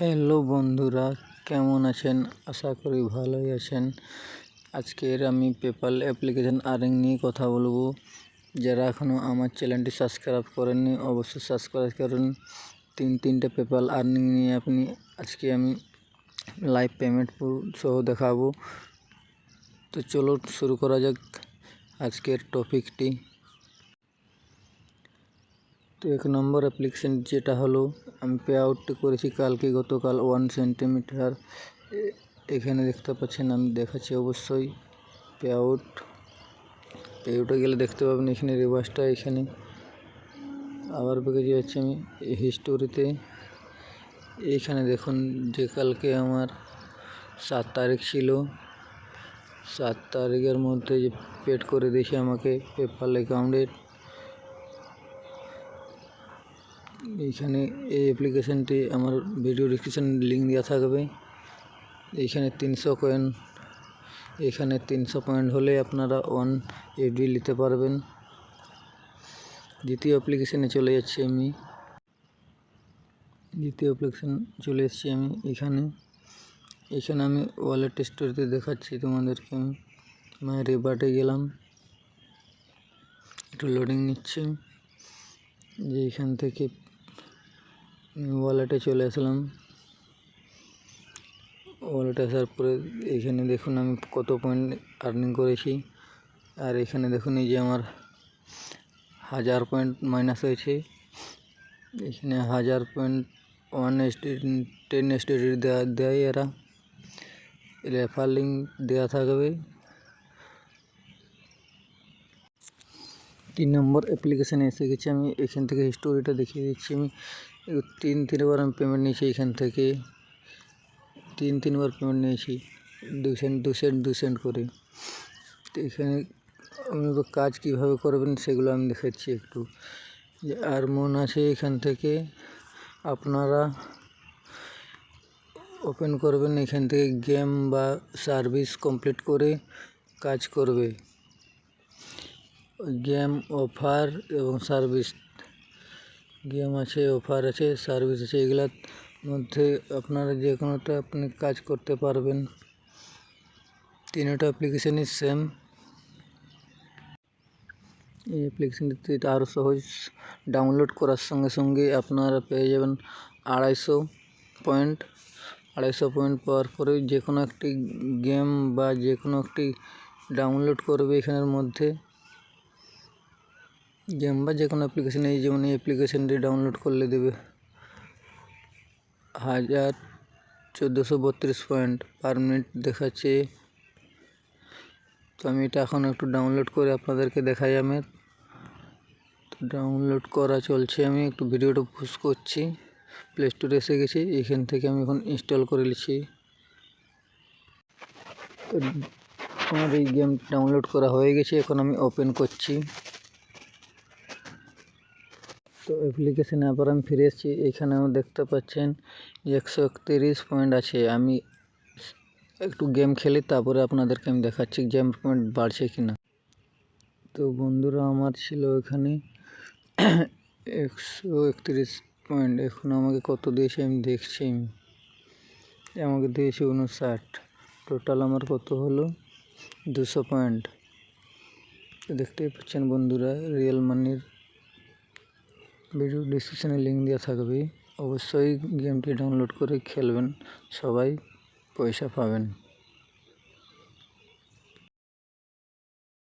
Hello বন্ধুরা, কেমন আছেন? আশা করি ভালোই আছেন। আজকের আমি পেপ্যাল অ্যাপ্লিকেশন আর্নিং নিয়ে কথা বলবো। যারা এখনও আমার চ্যানেলটি সাবস্ক্রাইব করেননি অবশ্যই সাবস্ক্রাইব করুন। তিনটে পেপ্যাল আর্নিং নিয়ে আজকে আমি লাইভ পেমেন্ট সহ দেখাবো। তো চলো শুরু করা যাক আজকের টপিকটি। তো 1 নম্বর অ্যাপ্লিকেশন যেটা হলো, আমি পে আউটটি করেছি গতকাল 1 সেন্টিমিটার। এখানে দেখতে পাচ্ছেন, আমি দেখাচ্ছি অবশ্যই পে আউটে গেলে দেখতে পাবেন এখানে রিভার্সটা। এখানে আবার পেয়ে যাচ্ছি আমি হিস্টোরিতে। এইখানে দেখুন যে কালকে আমার 7 তারিখ ছিল, 7 তারিখের মধ্যে যে পেড করে দিয়েছে আমাকে পেপ্যাল অ্যাকাউন্টে। এইখানে এই অ্যাপ্লিকেশনটি আমার ভিডিও ডিসক্রিপশন লিঙ্ক দেওয়া থাকবে। এইখানে 300 কয়েন, এখানে 300 পয়েন্ট হলে আপনারা 1 এফডি নিতে পারবেন। দ্বিতীয় অ্যাপ্লিকেশনে চলে যাচ্ছি আমি। এখানে আমি ওয়ালেট স্টোরিতে দেখাচ্ছি তোমাদেরকে। আমি মায়ের রিবার্টে গেলাম, একটু লোডিং নিচ্ছে। যে এখান থেকে ওয়ালেটে চলে আসলাম। ওয়ালেটে আসার পরে এখানে দেখুন আমি কত পয়েন্ট আর্নিং করেছি। আর এখানে দেখুন এই যে আমার 1000 পয়েন্ট মাইনাস হয়েছে। এখানে 1000 পয়েন্ট 10 স্টেডি দেয় এরা। রেফার লিঙ্ক দেওয়া থাকবে। 3 নম্বর অ্যাপ্লিকেশানে এসে গেছি আমি। এখান থেকে হিস্টোরিটা দেখিয়ে দিচ্ছি। আমি 3বার আমি পেমেন্ট নিয়েছি এখান থেকে। 3বার পেমেন্ট নিয়েছি 2 সেন্ট করে। তো এখানে কাজ কীভাবে করবেন সেগুলো আমি দেখাচ্ছি একটু। যে আর্মন আছে, এখান থেকে আপনারা ওপেন করবেন। এখান থেকে গেম বা সার্ভিস কমপ্লিট করে কাজ করবে। গেম, অফার এবং সার্ভিস, গেম আছে, অফার আছে, সার্ভিস আছে, এগুলোর মধ্যে আপনারা যে কোনোটা আপনি কাজ করতে পারবেন। 3টা অ্যাপ্লিকেশনই সেম। এই অ্যাপ্লিকেশনটিতে আরও সহজ। ডাউনলোড করার সঙ্গে সঙ্গে আপনারা পেয়ে যাবেন 250 পয়েন্ট। 250 পয়েন্ট পাওয়ার পরে যে কোনো একটি গেম বা যে কোনো একটি ডাউনলোড করবে এখানের মধ্যে। গেম বা যে কোনো অ্যাপ্লিকেশন, এই যেমন এই অ্যাপ্লিকেশনটি ডাউনলোড করলে দেবে 1432 পয়েন্ট পার মিনিট দেখাচ্ছে। তো আমি এটা এখন একটু ডাউনলোড করে আপনাদেরকে দেখাই। আমি ডাউনলোড করা চলছে, আমি একটু ভিডিওটা পুশ করছি। প্লে স্টোরে এসে গেছি, এখান থেকে আমি এখন ইনস্টল করে নিচ্ছি। তো আমার এই গেম ডাউনলোড করা হয়ে গেছে, এখন আমি ওপেন করছি। তো অ্যাপ্লিকেশানে আবার আমি ফিরে এসেছি। এখানেও দেখতে পাচ্ছেন 131 পয়েন্ট আছে। আমি একটু গেম খেলি, তারপরে আপনাদেরকে আমি দেখাচ্ছি গেম পয়েন্ট বাড়ছে কিনা। তো বন্ধুরা, আমার ছিল এখানে 131 পয়েন্ট। এখন আমাকে কত দিয়েছে আমি দেখছি। আমাকে দিয়েছে 59। টোটাল আমার কত হলো 200 পয়েন্ট। তো দেখতেই পাচ্ছেন বন্ধুরা, রিয়েল মানির ভিডিও ডিসক্রিপশানে লিঙ্ক দেওয়া থাকবে। অবশ্যই গেমটি ডাউনলোড করে খেলবেন, সবাই পয়সা পাবেন।